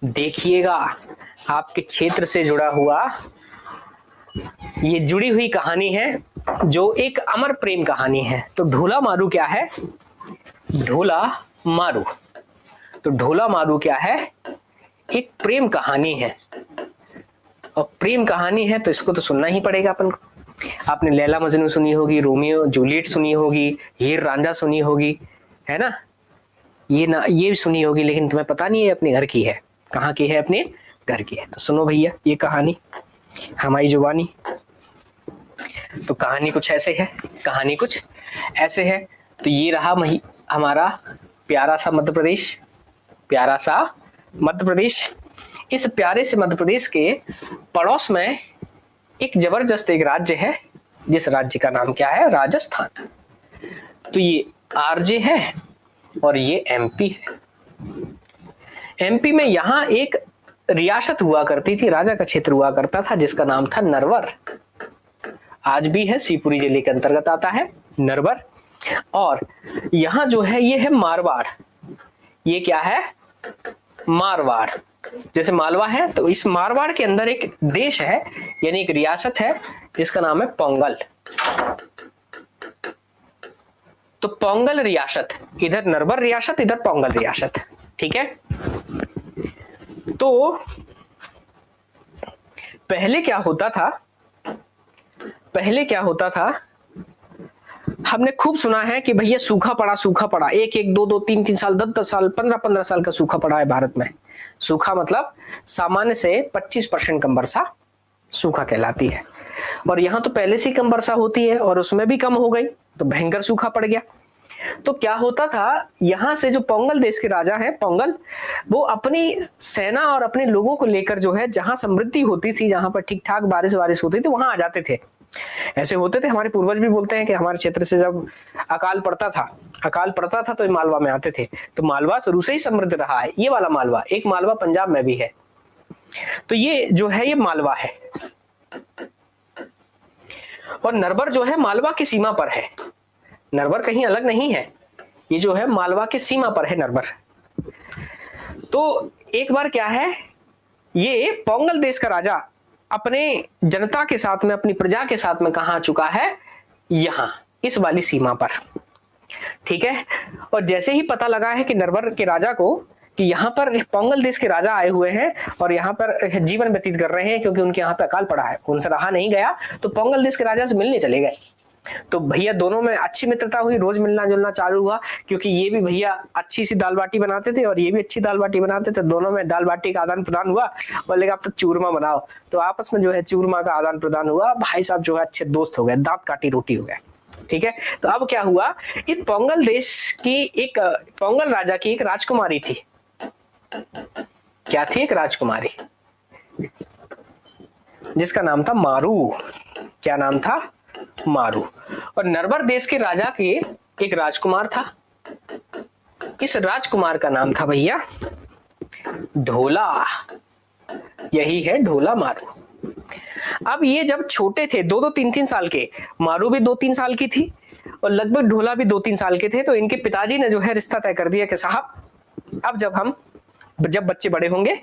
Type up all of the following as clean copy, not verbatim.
देखिएगा आपके क्षेत्र से जुड़ा हुआ ये जुड़ी हुई कहानी है जो एक अमर प्रेम कहानी है। तो ढोला मारू क्या है? ढोला मारू, तो ढोला मारू क्या है? एक प्रेम कहानी है, और प्रेम कहानी है तो इसको तो सुनना ही पड़ेगा अपन को। आपने लैला मजनू सुनी होगी, रोमियो जूलियट सुनी होगी, हीर रांझा सुनी होगी, है ना? ये भी सुनी होगी, लेकिन तुम्हें पता नहीं है अपने घर की है। कहाँ की है? अपने घर की है। तो सुनो भैया ये कहानी हमारी जुबानी। तो कहानी कुछ ऐसे है, कहानी कुछ ऐसे है। तो ये रहा हमारा प्यारा सा मध्य प्रदेश, प्यारा सा मध्य प्रदेश। इस प्यारे से मध्य प्रदेश के पड़ोस में एक जबरदस्त एक राज्य है, जिस राज्य का नाम क्या है? राजस्थान। तो ये आरजे है और ये एमपी है। एमपी में यहां एक रियासत हुआ करती थी, राजा का क्षेत्र हुआ करता था, जिसका नाम था नरवर। आज भी है, शिवपुरी जिले के अंतर्गत आता है नरवर। और यहां जो है ये है मारवाड़। ये क्या है? मारवाड़। जैसे मालवा है तो इस मारवाड़ के अंदर एक देश है, यानी एक रियासत है, जिसका नाम है पोंगल। तो पोंगल रियासत, इधर नरवर रियासत, इधर पोंगल रियासत। ठीक है। तो पहले क्या होता था, पहले क्या होता था, हमने खूब सुना है कि भैया सूखा पड़ा, सूखा पड़ा, एक एक दो दो तीन तीन साल, 10 10 साल, 15 15 साल का सूखा पड़ा है भारत में। सूखा मतलब सामान्य से 25% कम वर्षा सूखा कहलाती है। और यहां तो पहले से ही कम वर्षा होती है और उसमें भी कम हो गई, तो भयंकर सूखा पड़ गया। तो क्या होता था, यहां से जो पोंगल देश के राजा हैं, पोंगल, वो अपनी सेना और अपने लोगों को लेकर जो है, जहां समृद्धि होती थी, जहां पर ठीक ठाक बारिश वारिश होती थी, वहां आ जाते थे। ऐसे होते थे, हमारे पूर्वज भी बोलते हैं कि हमारे क्षेत्र से जब अकाल पड़ता था तो मालवा में आते थे। तो मालवा शुरू से ही समृद्ध रहा है। ये वाला मालवा, एक मालवा पंजाब में भी है। तो ये जो है ये मालवा है, और नरवर जो है मालवा की सीमा पर है। नरवर कहीं अलग नहीं है, ये जो है मालवा की सीमा पर है नरवर। तो एक बार क्या है, ये पोंगल देश का राजा अपने जनता के साथ में, अपनी प्रजा के साथ में कहां आ चुका है? यहां, इस वाली सीमा पर। ठीक है। और जैसे ही पता लगा है कि नरवर के राजा को कि यहाँ पर पोंगल देश के राजा आए हुए हैं और यहाँ पर जीवन व्यतीत कर रहे हैं, क्योंकि उनके यहाँ पे अकाल पड़ा है, उनसे रहा नहीं गया, तो पोंगल देश के राजा से मिलने चले गए। तो भैया दोनों में अच्छी मित्रता हुई, रोज मिलना जुलना चालू हुआ, क्योंकि ये भी भैया अच्छी सी दाल बाटी बनाते थे और ये भी अच्छी दाल बाटी बनाते थे। दोनों में दाल बाटी का आदान प्रदान हुआ, बोले आप तो चूरमा बनाओ, तो आपस में जो है चूरमा का आदान प्रदान हुआ। भाई साहब जो है अच्छे दोस्त हो गए, दांत काटी रोटी हो गए। ठीक है। तो अब क्या हुआ, इस पोंगल देश की एक, पोंगल राजा की एक राजकुमारी थी। क्या थी? एक राजकुमारी, जिसका नाम था मारू। क्या नाम था? मारू। और नरवर देश के राजा के एक राजकुमार था, इस राजकुमार का नाम था भैया ढोला। यही है ढोला मारू। अब ये जब छोटे थे, 2 2 3 3 साल के, मारू भी 2 3 साल की थी और लगभग ढोला भी 2 3 साल के थे, तो इनके पिताजी ने जो है रिश्ता तय कर दिया कि साहब अब जब बच्चे बड़े होंगे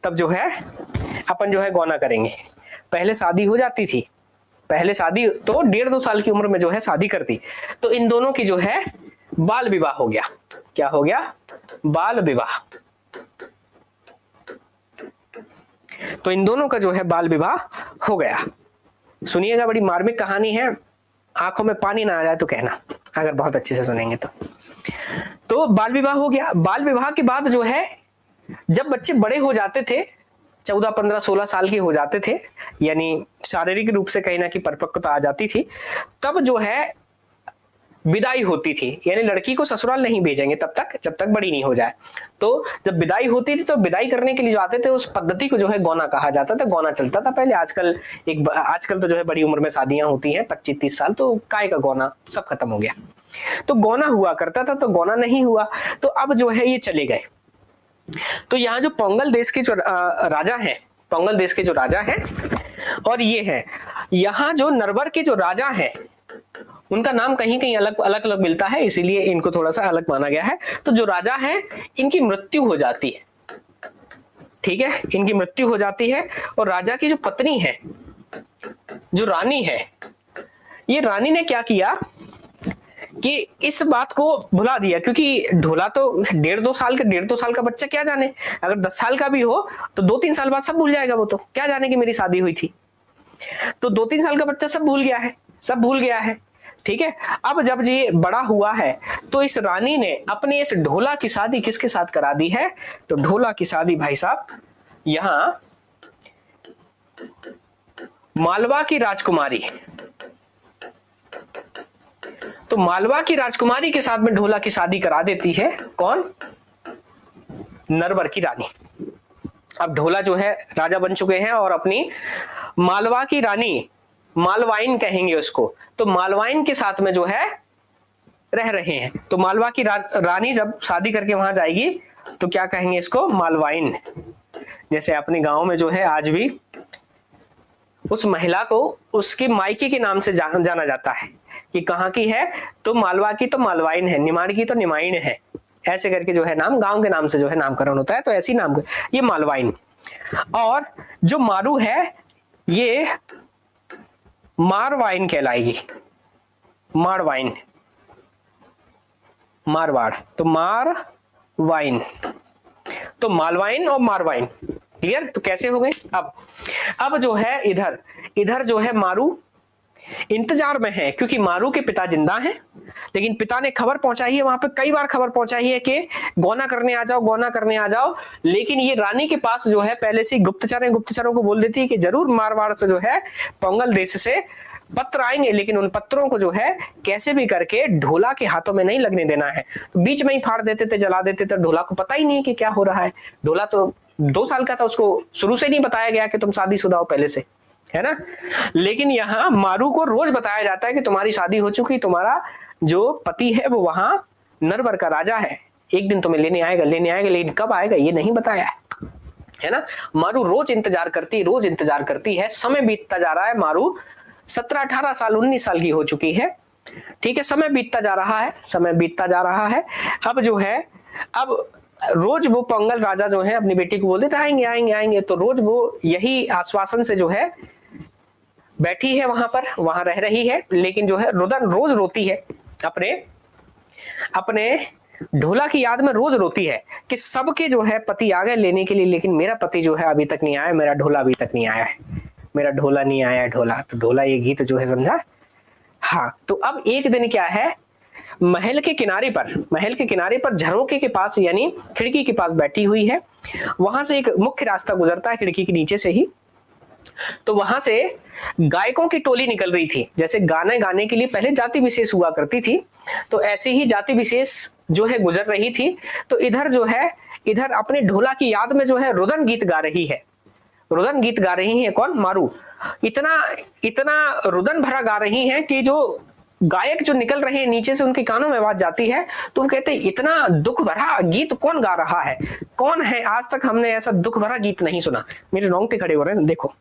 तब जो है अपन जो है गौना करेंगे। पहले शादी हो जाती थी, पहले शादी तो 1.5-2 साल की उम्र में जो है शादी कर दी, तो इन दोनों की जो है बाल विवाह हो गया। क्या हो गया? बाल विवाह। तो इन दोनों का जो है बाल विवाह हो गया। सुनिएगा, बड़ी मार्मिक कहानी है, आंखों में पानी ना आ जाए तो कहना, अगर बहुत अच्छे से सुनेंगे तो बाल विवाह हो गया। बाल विवाह के बाद जो है जब बच्चे बड़े हो जाते थे, 14 15 16 साल के हो जाते थे, यानी शारीरिक रूप से कहीं ना कहीं परिपक्वता आ जाती थी, तब जो है विदाई होती थी। यानी लड़की को ससुराल नहीं भेजेंगे तब तक जब तक बड़ी नहीं हो जाए। तो जब विदाई होती थी तो विदाई करने के लिए जो आते थे, उस पद्धति को जो है गौना कहा जाता था। गौना चलता था पहले। आजकल तो जो है बड़ी उम्र में शादियां होती हैं, 25-30 साल, तो काय का गौना, सब खत्म हो गया। तो गौना हुआ करता था, तो गौना नहीं हुआ, तो अब जो है ये चले गए। तो यहाँ जो पोंगल देश के जो राजा हैं, पोंगल देश के जो राजा हैं, और ये है यहाँ जो नरवर के जो राजा हैं, उनका नाम कहीं कहीं अलग अलग मिलता है, इसीलिए इनको थोड़ा सा अलग माना गया है। तो जो राजा है, इनकी मृत्यु हो जाती है। ठीक है, इनकी मृत्यु हो जाती है और राजा की जो पत्नी है, जो रानी है, ये रानी ने क्या किया कि इस बात को भुला दिया, क्योंकि ढोला तो 1.5 का बच्चा क्या जाने, अगर 10 साल का भी हो तो 2-3 साल बाद सब भूल जाएगा, वो तो क्या जाने कि मेरी शादी हुई थी। तो 2-3 साल का बच्चा सब भूल गया है, सब भूल गया है। ठीक है, अब जब ये बड़ा हुआ है तो इस रानी ने अपने इस ढोला की शादी किसके साथ करा दी है, तो ढोला की शादी भाई साहब यहां मालवा की राजकुमारी, तो मालवा की राजकुमारी के साथ में ढोला की शादी करा देती है। कौन? नरवर की रानी। अब ढोला जो है राजा बन चुके हैं और अपनी मालवा की रानी, मालवाइन कहेंगे उसको, तो मालवाइन के साथ में जो है रह रहे हैं। तो मालवा की रानी जब शादी करके वहां जाएगी तो क्या कहेंगे इसको? मालवाइन। जैसे अपने गांव में जो है आज भी उस महिला को उसके मायके के नाम से जाना जाता है कि कहाँ की है, तो मालवा की तो मालवाइन है, निमाड़ की तो निमाइन है, ऐसे करके जो है नाम, गांव के नाम से जो है नामकरण होता है, तो ऐसी नाम, ये मालवाइन। और जो मारू है ये मारवाइन कहलाएगी, मारवाइन, मारवाड़, तो मारवाइन, तो मालवाइन और मारवाइन। क्लियर? तो कैसे हो गए? अब जो है इधर जो है मारू इंतजार में है, क्योंकि मारू के पिता जिंदा हैं, लेकिन पिता ने खबर पहुंचाई है, वहां पे कई बार खबर पहुंचाई है कि गौना करने आ जाओ, गौना करने आ जाओ, लेकिन ये रानी के पास जो है पहले से गुप्तचरों को बोल देती है कि जरूर मारवाड़ से जो है पोंगल देश से पत्र आएंगे, लेकिन उन पत्रों को जो है कैसे भी करके ढोला के हाथों में नहीं लगने देना है। तो बीच में ही फाड़ देते थे, जला देते थे, ढोला को पता ही नहीं कि क्या हो रहा है। ढोला तो 2 साल का था, उसको शुरू से नहीं बताया गया कि तुम शादीशुदा हो पहले से, है ना। लेकिन यहाँ मारू को रोज बताया जाता है कि तुम्हारी शादी हो चुकी, तुम्हारा जो पति है वो वहां नरवर का राजा है, एक दिन तुम्हें लेने आएगा, लेकिन कब आएगा ये नहीं बताया है ना। मारू रोज इंतजार करती है। समय बीतता जा रहा है, मारू 17-18 साल 19 साल की हो चुकी है। ठीक है, समय बीतता जा रहा है। अब जो है, अब रोज वो पोंगल राजा जो है अपनी बेटी को बोल देते आएंगे, तो रोज वो यही आश्वासन से जो है बैठी है वहां रह रही है, लेकिन जो है रुदन रोज रोती है, अपने ढोला की याद में रोज रोती है कि सबके जो है पति आ गए लेने के लिए, लेकिन मेरा पति जो है अभी तक नहीं आया, मेरा ढोला अभी तक नहीं आया है, मेरा ढोला नहीं आया है, ढोला। तो ढोला ये गीत जो है, समझा? हाँ, तो अब एक दिन क्या है, महल के किनारे पर झरोके के पास यानी खिड़की के पास बैठी हुई है। वहां से एक मुख्य रास्ता गुजरता है खिड़की के नीचे से ही, तो वहां से गायकों की टोली निकल रही थी। जैसे गाने गाने के लिए पहले जाति विशेष हुआ करती थी, तो ऐसे ही जाति विशेष जो है गुजर रही थी। तो इधर अपने ढोला की याद में जो है रुदन गीत गा रही है। कौन? मारू। इतना रुदन भरा गा रही है कि जो गायक जो निकल रहे हैं नीचे से उनके कानों में आवाज जाती है, तो वो कहते हैं इतना दुख भरा गीत कौन गा रहा है, कौन है? आज तक हमने ऐसा दुख भरा गीत नहीं सुना। मेरे रोंगटे खड़े हो रहे हैं, देखो,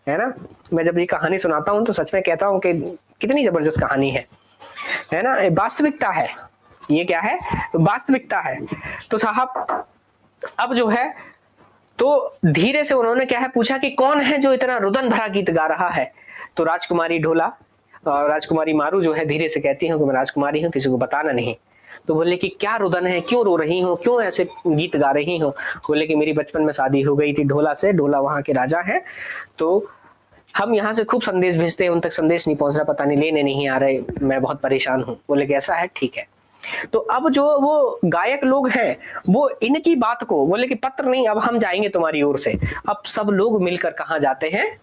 है ना। मैं जब ये कहानी सुनाता हूं तो सच में कहता हूं कि कितनी जबरदस्त कहानी है ना। वास्तविकता है, ये क्या है? वास्तविकता है। तो साहब अब जो है, तो धीरे से उन्होंने क्या है पूछा कि कौन है जो इतना रुदन भरा गीत गा रहा है। तो राजकुमारी ढोला और राजकुमारी मारू जो है धीरे से कहती हूँ कि मैं राजकुमारी हूँ, किसी को बताना नहीं। तो बोले कि क्या रुदन है, क्यों रो रही हो, क्यों ऐसे गीत गा रही हो? बोले कि मेरी बचपन में शादी हो गई थी ढोला से, ढोला वहां के राजा हैं, तो हम यहाँ से खूब संदेश भेजते हैं, उन तक संदेश नहीं पहुंच रहा, पता नहीं लेने नहीं आ रहे, मैं बहुत परेशान हूँ। बोले कि ऐसा है, ठीक है। तो अब जो वो गायक लोग हैं वो इनकी बात को बोले कि पत्र नहीं, अब हम जाएंगे तुम्हारी ओर से। अब सब लोग मिलकर कहाँ जाते हैं?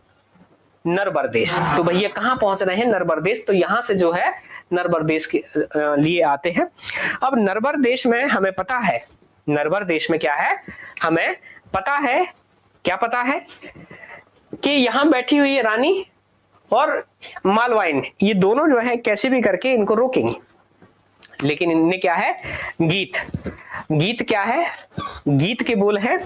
नरवर देश। तो भैया कहाँ पहुंच रहे हैं? नरवर देश। तो यहां से जो है नरवर देश के लिए आते हैं। अब नरवर देश में हमें पता है, नरवर देश में क्या है हमें पता है, क्या पता है कि यहां बैठी हुई है रानी और मालवाइन, ये दोनों जो है कैसे भी करके इनको रोकेंगे। लेकिन इनने क्या है, गीत क्या है? गीत के बोल है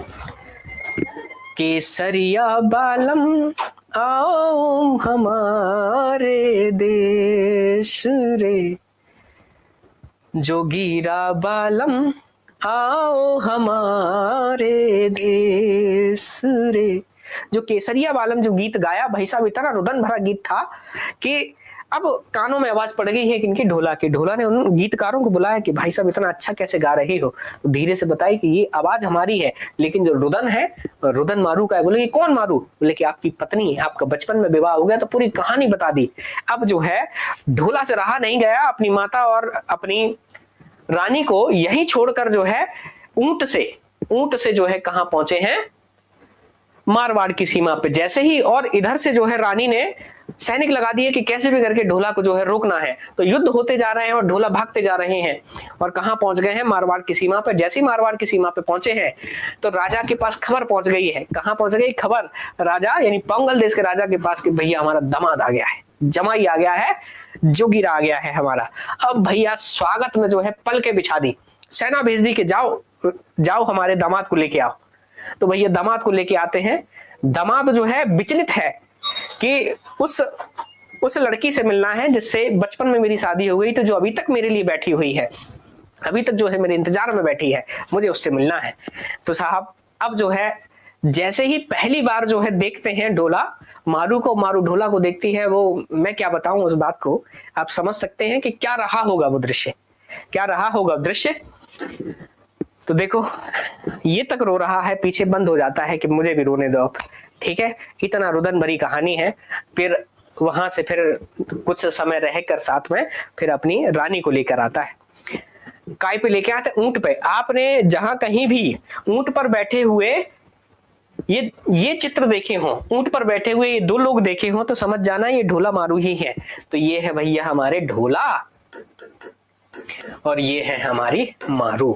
केसरिया बालम आओ हमारे देश रे, जोगीरा बालम आओ हमारे देश रे। जो केसरिया वालम जो गीत गाया भाई साहब, इतना रुदन भरा गीत था कि अब कानों में आवाज पड़ गई है कि इनकी ढोला की। ढोला ने उन गीतकारों को बुलाया कि भाई साहब इतना अच्छा कैसे गा रही हो, तो धीरे से बताई कि ये आवाज हमारी है, लेकिन जो रुदन है रुदन मारू का है। बोले कौन मारू? बोले कि आपकी पत्नी है, आपका बचपन में विवाह हो गया। तो पूरी कहानी बता दी। अब जो है ढोला से रहा नहीं गया, अपनी माता और अपनी रानी को यही छोड़कर जो है ऊंट से जो है कहां पहुंचे हैं, मारवाड़ की सीमा पे। जैसे ही और इधर से जो है रानी ने सैनिक लगा दिए कि कैसे भी करके ढोला को जो है रोकना है। तो युद्ध होते जा रहे हैं और ढोला भागते जा रहे हैं और कहां पहुंच गए हैं, मारवाड़ की सीमा पर। जैसे ही मारवाड़ की सीमा पे पहुंचे हैं तो राजा के पास खबर पहुंच गई है। कहां पहुंच गई खबर? राजा यानी पोंगल देश के राजा के पास कि भैया हमारा दामाद आ गया है, जमाई आ गया है, जोगिरा आ गया है हमारा। अब भैया स्वागत में जो है पल के बिछा दी, सेना भेज दी कि जाओ हमारे दामाद को लेके आओ। तो भैया दामाद को लेके आते हैं। दामाद जो है विचलित है कि उस लड़की से मिलना है जिससे बचपन में मेरी शादी हो गई, तो जो अभी तक मेरे लिए बैठी हुई है, अभी तक जो है मेरे इंतजार में बैठी है, मुझे उससे मिलना है। तो साहब अब जो है जैसे ही पहली बार जो है देखते हैं ढोला मारू को, मारू ढोला को देखती है, वो मैं क्या बताऊं उस बात को, आप समझ सकते हैं कि क्या रहा होगा वो दृश्य, क्या रहा होगा दृश्य। तो देखो ये तक रो रहा है, पीछे बंद हो जाता है कि मुझे भी रोने दो अब, ठीक है। इतना रुदन भरी कहानी है। फिर वहां से फिर कुछ समय रहकर साथ में फिर अपनी रानी को लेकर आता है। काय पे लेके आते? ऊंट पे। आपने जहां कहीं भी ऊंट पर बैठे हुए ये चित्र देखे हो, ऊंट पर बैठे हुए ये दो लोग देखे हो, तो समझ जाना ये ढोला मारू ही है। तो ये है भैया हमारे ढोला और ये है हमारी मारू,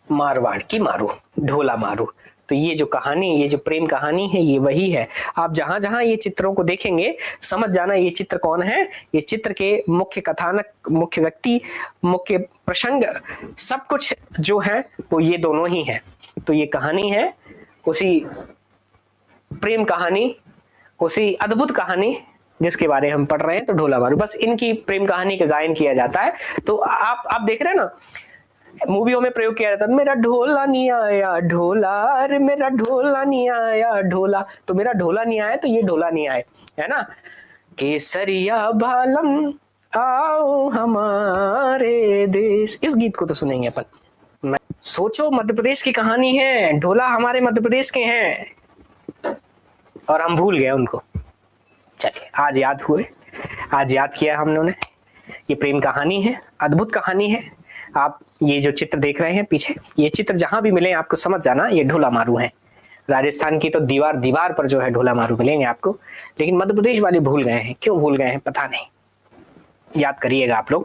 मारवाड़ की मारू, ढोला मारू। तो ये जो कहानी, ये जो प्रेम कहानी है, ये वही है। आप जहां जहां ये चित्रों को देखेंगे समझ जाना ये चित्र कौन है। ये चित्र के मुख्य कथानक, मुख्य व्यक्ति, मुख्य प्रसंग, सब कुछ जो है वो ये दोनों ही है। तो ये कहानी है उसी प्रेम कहानी, उसी अद्भुत कहानी जिसके बारे में हम पढ़ रहे हैं। तो ढोला मारू, बस इनकी प्रेम कहानी का गायन किया जाता है। तो आप देख रहे हैं ना, मूवियों में प्रयोग किया जाता है, मेरा ढोला नहीं आया ढोला, अरे मेरा ढोला नहीं आया ढोला। तो मेरा ढोला नहीं आया तो ये ढोला नहीं आए, है ना। केसरिया बालम आओ हमारे देश, इस गीत को तो सुनेंगे अपन। सोचो मध्य प्रदेश की कहानी है, ढोला हमारे मध्य प्रदेश के हैं और हम भूल गए उनको। चलिए आज याद हुए, आज याद किया हम लोगों ने। ये प्रेम कहानी है, अद्भुत कहानी है। आप ये जो चित्र देख रहे हैं पीछे, ये चित्र जहां भी मिले आपको समझ जाना ये ढोला मारू है। राजस्थान की तो दीवार दीवार पर जो है ढोला मारू मिलेंगे आपको, लेकिन मध्य प्रदेश वाले भूल गए हैं। क्यों भूल गए हैं पता नहीं, याद करिएगा आप लोग।